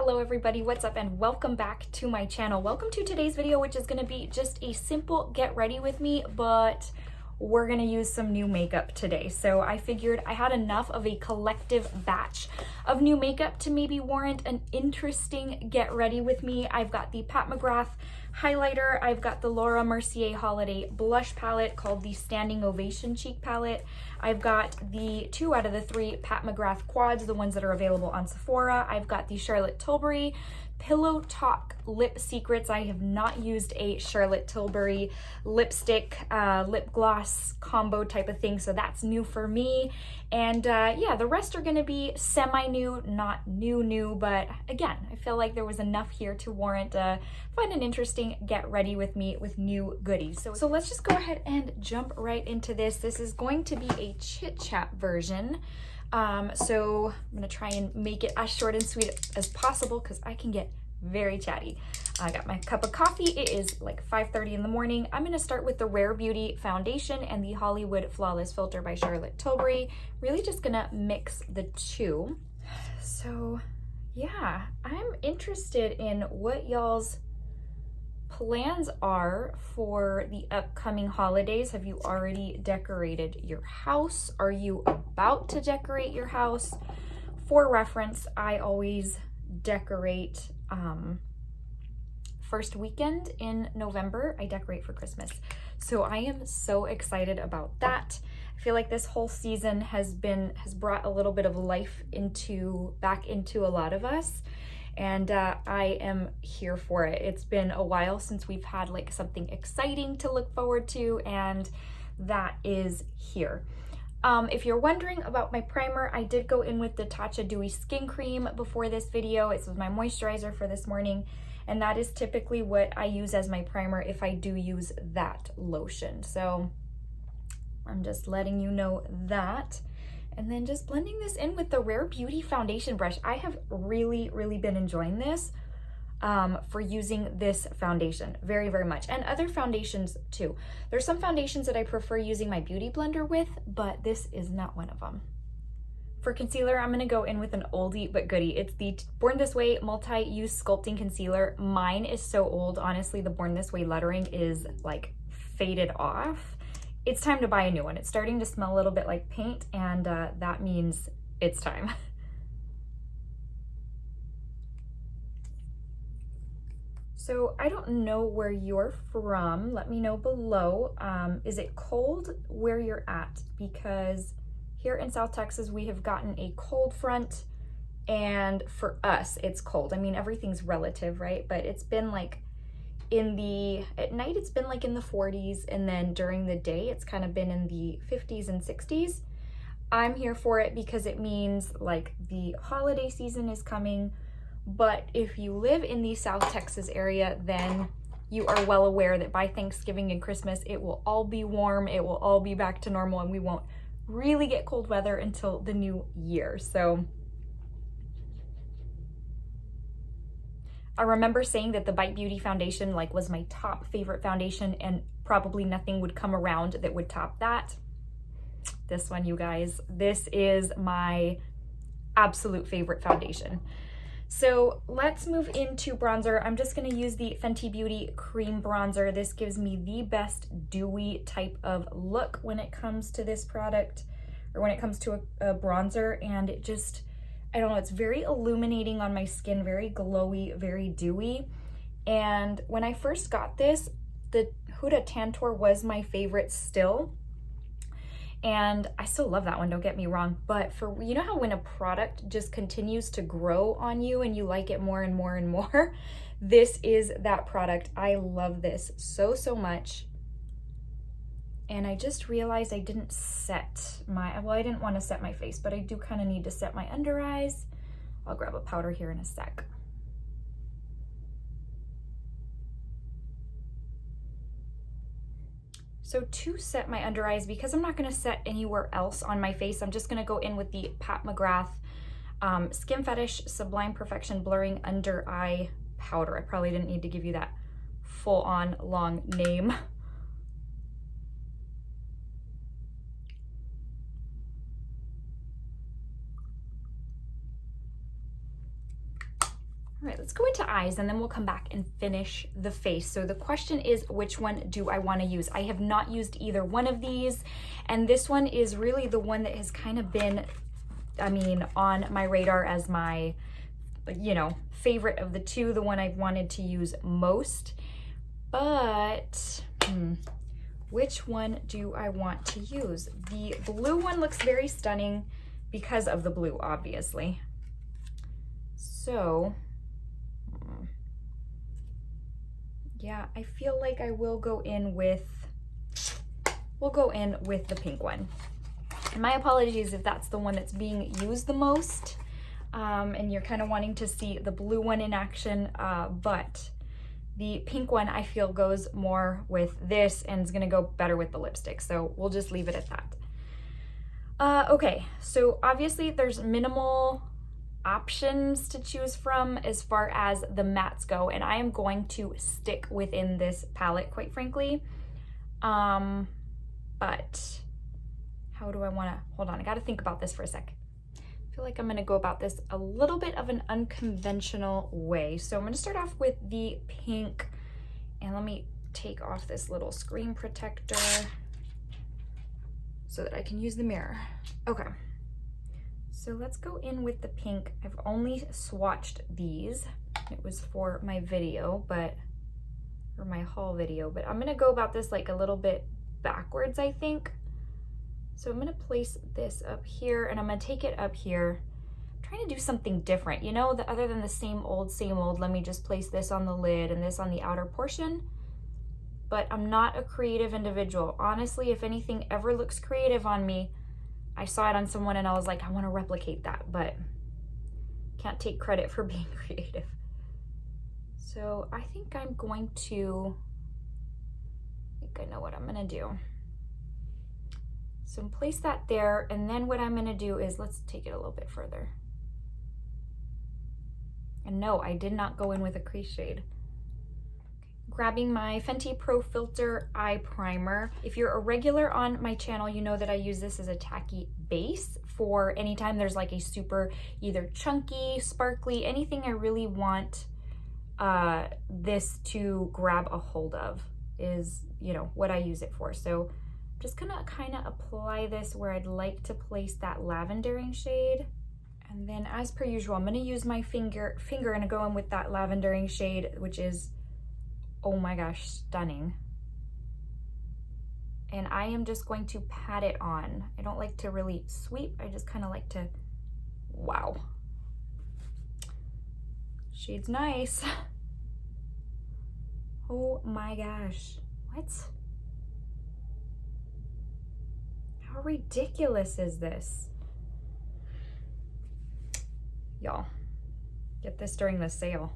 Hello everybody, what's up and welcome back to my channel. Welcome to today's video, which is going to be just a simple get ready with me, but we're going to use some new makeup today. So I figured I had enough of a collective batch of new makeup to maybe warrant an interesting get ready with me. I've got the Pat McGrath highlighter, I've got the Laura Mercier holiday blush palette called the Standing Ovation cheek palette. I've got the 2 out of the 3 Pat McGrath quads, the ones that are available on Sephora. I've got the Charlotte Tilbury Pillow Talk Lip Secrets. I have not used a Charlotte Tilbury lipstick, lip gloss combo type of thing, so that's new for me. And yeah, the rest are gonna be semi-new, not new, but again, I feel like there was enough here to warrant find an interesting get ready with me with new goodies. So let's just go ahead and jump right into this. This is going to be a chit chat version. So I'm gonna try and make it as short and sweet as possible because I can get very chatty. I got my cup of coffee. It is like 5:30 in the morning. I'm gonna start with the Rare Beauty foundation and the Hollywood Flawless Filter by Charlotte Tilbury. Really just gonna mix the two. So yeah, I'm interested in what y'all's plans are for the upcoming holidays. Have you already decorated your house? Are you about to decorate your house? For reference, I always decorate first weekend in November. I decorate for Christmas. So I am so excited about that. I feel like this whole season has brought a little bit of life back into a lot of us. And I am here for it. It's been a while since we've had like something exciting to look forward to, and that is here. If you're wondering about my primer, I did go in with the Tatcha Dewy Skin Cream before this video. It was my moisturizer for this morning, and that is typically what I use as my primer if I do use that lotion. So I'm just letting you know that. And then just blending this in with the Rare Beauty foundation brush. I have really been enjoying this for using this foundation very much, and other foundations too. There's some foundations that I prefer using my beauty blender with, but this is not one of them. For concealer, I'm gonna go in with an oldie but goodie. It's the Born This Way multi-use sculpting concealer. Mine is so old, honestly. The Born This Way lettering is like faded off. It's time to buy a new one. It's starting to smell a little bit like paint, and that means it's time. So I don't know where you're from. Let me know below. Is it cold where you're at? Because here in South Texas, we have gotten a cold front, and for us, it's cold. I mean, everything's relative, right? But it's been like at night it's been like in the 40s, and then during the day it's kind of been in the 50s and 60s. I'm here for it because it means like the holiday season is coming. But if you live in the South Texas area, then you are well aware that by Thanksgiving and Christmas it will all be warm, it will all be back to normal, and we won't really get cold weather until the new year. So I remember saying that the Bite Beauty foundation like was my top favorite foundation, and probably nothing would come around that would top that. This one, you guys, this is my absolute favorite foundation. So let's move into bronzer. I'm just gonna use the Fenty Beauty Cream Bronzer. This gives me the best dewy type of look when it comes to this product, or when it comes to a bronzer, and it just, I don't know, it's very illuminating on my skin, very glowy, very dewy. And when I first got this, the Huda Tantor was my favorite still. And I still love that one, don't get me wrong. But for, you know how when a product just continues to grow on you and you like it more and more and more? This is that product. I love this so much. And I just realized I didn't set well, I didn't want to set my face, but I do kind of need to set my under eyes. I'll grab a powder here in a sec. So to set my under eyes, because I'm not going to set anywhere else on my face, I'm just going to go in with the Pat McGrath Skin Fetish Sublime Perfection Blurring Under Eye Powder. I probably didn't need to give you that full-on long name. All right, let's go into eyes and then we'll come back and finish the face. So the question is, which one do I want to use? I have not used either one of these, and this one is really the one that has kind of been, I mean, on my radar as my, you know, favorite of the two, the one I've wanted to use most. But which one do I want to use? The blue one looks very stunning because of the blue, obviously. So yeah, I feel like I will go in with, the pink one. And my apologies if that's the one that's being used the most, and you're kind of wanting to see the blue one in action, but the pink one I feel goes more with this and is gonna go better with the lipstick. So we'll just leave it at that. Okay, so obviously there's minimal options to choose from as far as the mattes go, and I am going to stick within this palette, quite frankly. But how do I want to, hold on, I got to think about this for a sec. I feel like I'm going to go about this a little bit of an unconventional way. So I'm going to start off with the pink, and let me take off this little screen protector so that I can use the mirror. Okay. So let's go in with the pink. I've only swatched these. It was for my video, or my haul video, but I'm gonna go about this like a little bit backwards, I think. So I'm gonna place this up here and I'm gonna take it up here. I'm trying to do something different, you know, other than the same old, let me just place this on the lid and this on the outer portion. But I'm not a creative individual. Honestly, if anything ever looks creative on me, I saw it on someone and I was like, I want to replicate that, but can't take credit for being creative. So I think I'm going to, I think I know what I'm going to do. So place that there, and then what I'm going to do is, let's take it a little bit further. And no, I did not go in with a crease shade. Grabbing my Fenty Pro Filter Eye Primer. If you're a regular on my channel, you know that I use this as a tacky base for anytime there's like a super either chunky, sparkly, anything I really want this to grab a hold of is, you know, what I use it for. So I'm just gonna kind of apply this where I'd like to place that lavendering shade. And then as per usual, I'm gonna use my finger and go in with that lavendering shade, which is, oh my gosh, stunning. And I am just going to pat it on. I don't like to really sweep. I just kind of like to, wow. Shade's nice. Oh my gosh, what? How ridiculous is this? Y'all, get this during the sale.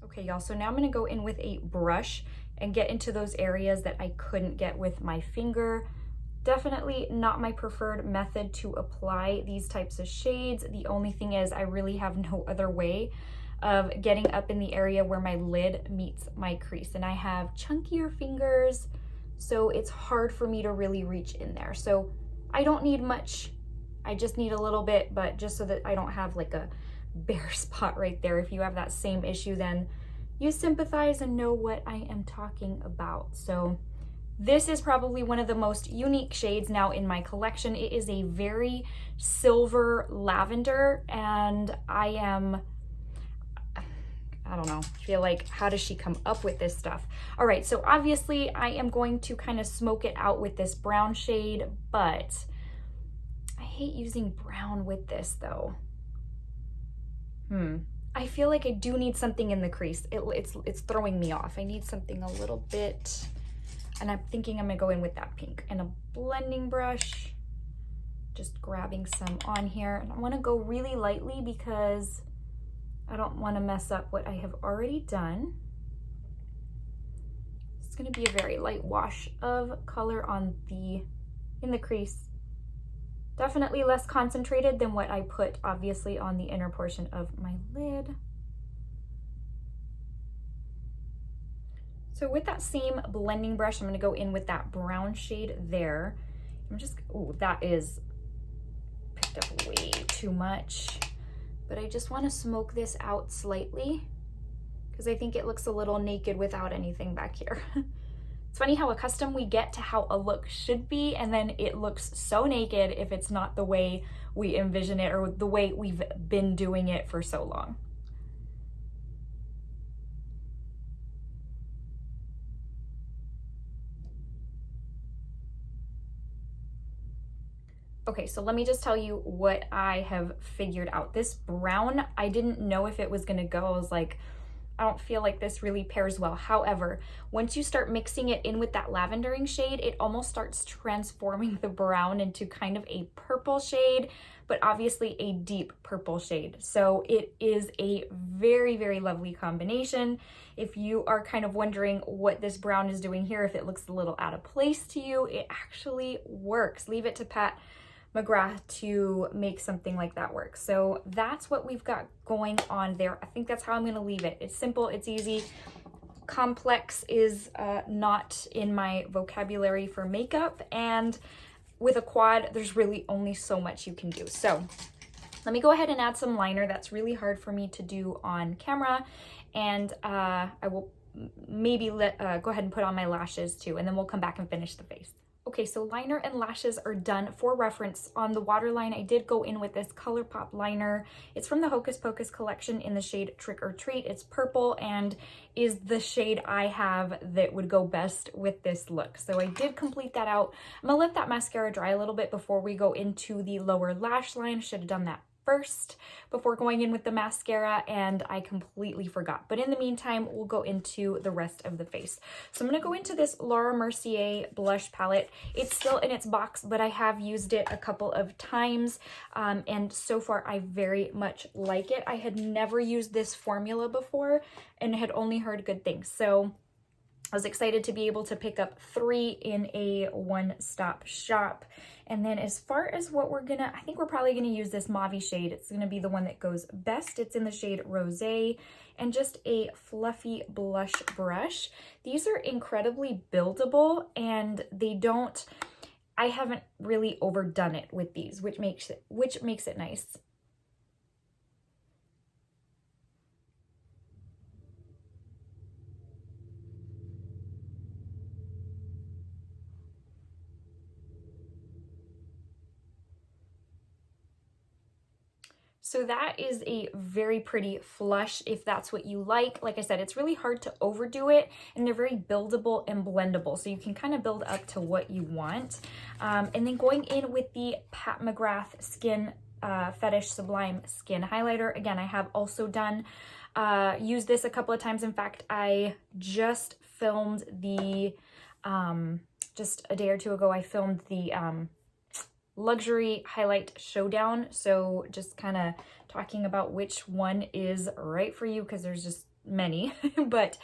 Okay, y'all, so now I'm gonna go in with a brush and get into those areas that I couldn't get with my finger. Definitely not my preferred method to apply these types of shades. The only thing is I really have no other way of getting up in the area where my lid meets my crease. And I have chunkier fingers, so it's hard for me to really reach in there. So I don't need much. I just need a little bit, but just so that I don't have like a bare spot right there. If you have that same issue, then you sympathize and know what I am talking about. So this is probably one of the most unique shades now in my collection. It is a very silver lavender, and I don't know, feel like, how does she come up with this stuff? All right, so obviously I am going to kind of smoke it out with this brown shade, but I hate using brown with this though. I feel like I do need something in the crease. It's throwing me off. I need something a little bit, and I'm thinking I'm gonna go in with that pink and a blending brush, just grabbing some on here. And I wanna go really lightly because I don't wanna mess up what I have already done. It's gonna be a very light wash of color in the crease. Definitely less concentrated than what I put, obviously, on the inner portion of my lid. So with that same blending brush, I'm gonna go in with that brown shade there. I'm just, oh, that is picked up way too much. But I just wanna smoke this out slightly because I think it looks a little naked without anything back here. It's funny how accustomed we get to how a look should be, and then it looks so naked if it's not the way we envision it or the way we've been doing it for so long. Okay, so let me just tell you what I have figured out. This brown, I didn't know if it was gonna go. I was like, I don't feel like this really pairs well. However, once you start mixing it in with that lavendering shade, it almost starts transforming the brown into kind of a purple shade, but obviously a deep purple shade. So it is a very, very lovely combination. If you are kind of wondering what this brown is doing here, if it looks a little out of place to you, it actually works. Leave it to Pat McGrath to make something like that work. So that's what we've got going on there. I think that's how I'm gonna leave it. It's simple, it's easy. Complex is not in my vocabulary for makeup, and with a quad, there's really only so much you can do. So let me go ahead and add some liner. That's really hard for me to do on camera, and I will maybe go ahead and put on my lashes too, and then we'll come back and finish the face. Okay, so liner and lashes are done. For reference, on the waterline, I did go in with this ColourPop liner. It's from the Hocus Pocus collection in the shade Trick or Treat. It's purple and is the shade I have that would go best with this look. So I did complete that out. I'm gonna let that mascara dry a little bit before we go into the lower lash line. Should have done that first before going in with the mascara, and I completely forgot. But in the meantime, we'll go into the rest of the face. So I'm going to go into this Laura Mercier blush palette. It's still in its box, but I have used it a couple of times, and so far I very much like it. I had never used this formula before and had only heard good things. So I was excited to be able to pick up 3 in a one-stop shop. And then as far as what we're gonna, I think we're probably gonna use this mauve shade. It's gonna be the one that goes best. It's in the shade Rosé, and just a fluffy blush brush. These are incredibly buildable, and they don't, I haven't really overdone it with these, which makes it nice. So that is a very pretty flush if that's what you like. Like I said, it's really hard to overdo it, and they're very buildable and blendable. So you can kind of build up to what you want. And then going in with the Pat McGrath Skin Fetish Sublime Skin Highlighter. Again, I have also done, used this a couple of times. In fact, I just filmed the, just a day or two ago, I filmed the, luxury highlight showdown. So just kind of talking about which one is right for you, because there's just many. But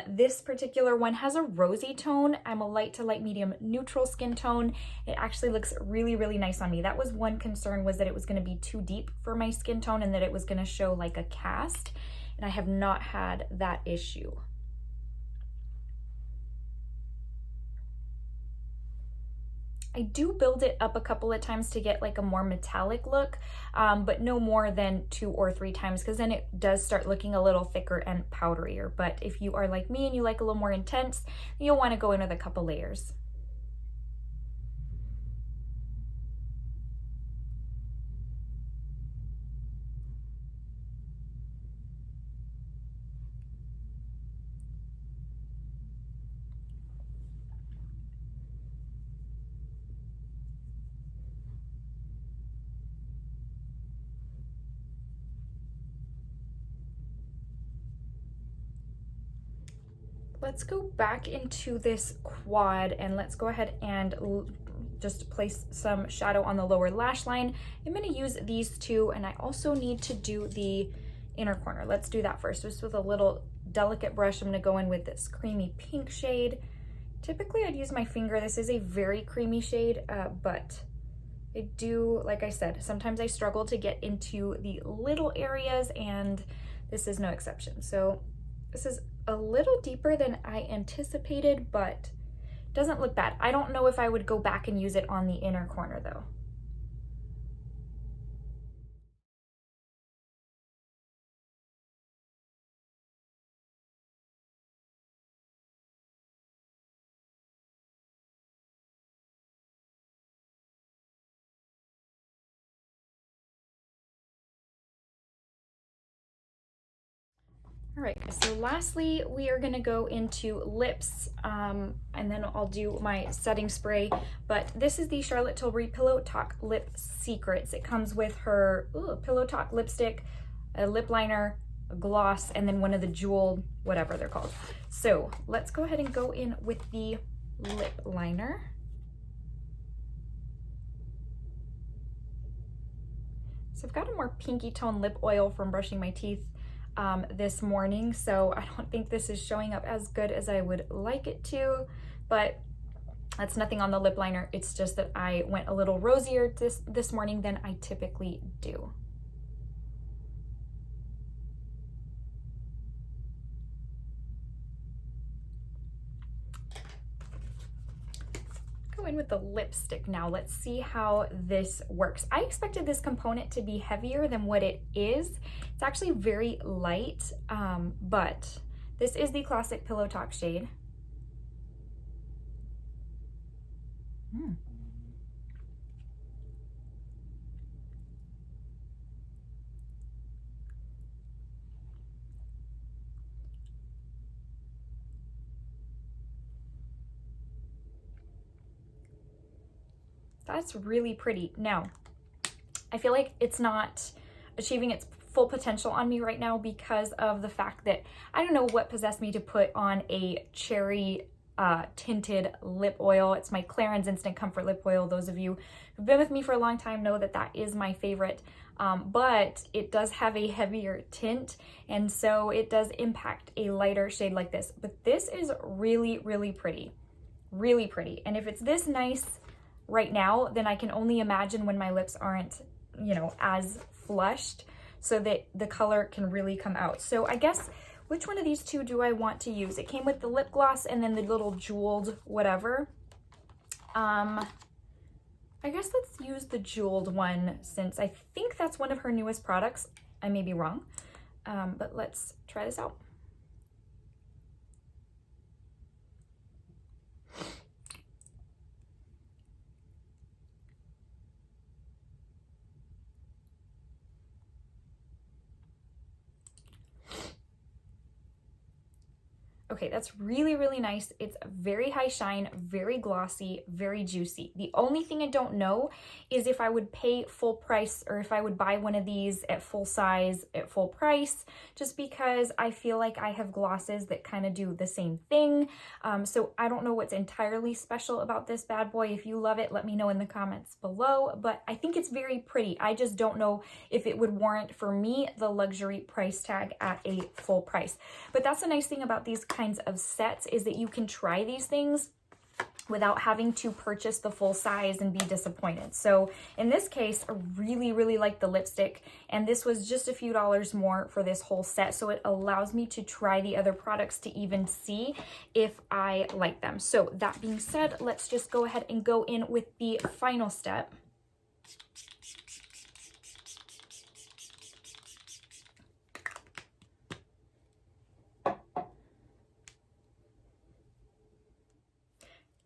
this particular one has a rosy tone. I'm a light to light medium neutral skin tone. It actually looks really, really nice on me. That was one concern, was that it was going to be too deep for my skin tone and that it was going to show like a cast, and I have not had that issue. I do build it up a couple of times to get like a more metallic look, but no more than 2 or 3 times, because then it does start looking a little thicker and powderier. But if you are like me and you like a little more intense, you'll want to go in with a couple layers. Let's go back into this quad, and let's go ahead and just place some shadow on the lower lash line. I'm going to use these two, and I also need to do the inner corner. Let's do that first. Just with a little delicate brush, I'm going to go in with this creamy pink shade. Typically I'd use my finger. This is a very creamy shade, but I do, like I said, sometimes I struggle to get into the little areas, and this is no exception. So This is a little deeper than I anticipated, but doesn't look bad. I don't know if I would go back and use it on the inner corner though. All right, so lastly, we are gonna go into lips, and then I'll do my setting spray. But this is the Charlotte Tilbury Pillow Talk Lip Secrets. It comes with her Pillow Talk lipstick, a lip liner, a gloss, and then one of the jeweled, whatever they're called. So let's go ahead and go in with the lip liner. So I've got a more pinky tone lip oil from brushing my teeth this morning, so I don't think this is showing up as good as I would like it to, but that's nothing on the lip liner. It's just that I went a little rosier this morning than I typically do. Go in with the lipstick now. Let's see how this works. I expected this component to be heavier than what it is. It's actually very light, but this is the classic Pillow Talk shade. That's really pretty. Now, I feel like it's not achieving its full potential on me right now because of the fact that I don't know what possessed me to put on a cherry tinted lip oil. It's my Clarins Instant Comfort Lip Oil. Those of you who've been with me for a long time know that that is my favorite, but it does have a heavier tint, and so it does impact a lighter shade like this. But this is really, really pretty. Really pretty. And if it's this nice right now, then I can only imagine when my lips aren't, you know, as flushed, so that the color can really come out. So I guess, which one of these two do I want to use? It came with the lip gloss and then the little jeweled whatever. I guess let's use the jeweled one, since I think that's one of her newest products. I may be wrong, but let's try this out. Okay, that's really, really nice. It's very high shine, very glossy, very juicy. The only thing I don't know is if I would pay full price or if I would buy one of these at full size, at full price, just because I feel like I have glosses that kind of do the same thing. So I don't know what's entirely special about this bad boy. If you love it, let me know in the comments below, but I think it's very pretty. I just don't know if it would warrant for me the luxury price tag at a full price. But that's the nice thing about these kinds of sets, is that you can try these things without having to purchase the full size and be disappointed. So in this case, I really, really like the lipstick, and this was just a few dollars more for this whole set. So it allows me to try the other products to even see if I like them. So that being said, let's just go ahead and go in with the final step.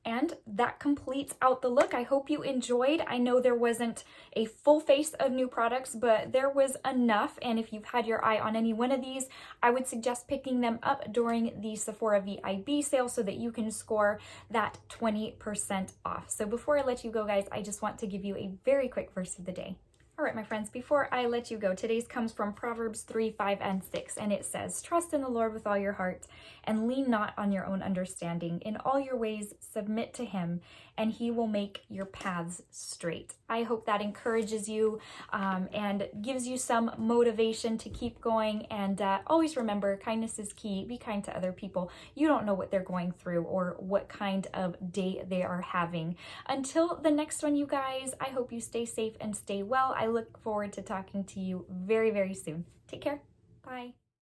And that completes out the look. I hope you enjoyed. I know there wasn't a full face of new products, but there was enough. And if you've had your eye on any one of these, I would suggest picking them up during the Sephora VIB sale so that you can score that 20% off. So before I let you go, guys, I just want to give you a very quick verse of the day. All right, my friends, before I let you go, today's comes from Proverbs 3, 5, and 6, and it says, "Trust in the Lord with all your heart, and lean not on your own understanding. In all your ways, submit to him, and he will make your paths straight." I hope that encourages you and gives you some motivation to keep going. And always remember, kindness is key. Be kind to other people. You don't know what they're going through or what kind of day they are having. Until the next one, you guys, I hope you stay safe and stay well. I look forward to talking to you very, very soon. Take care. Bye.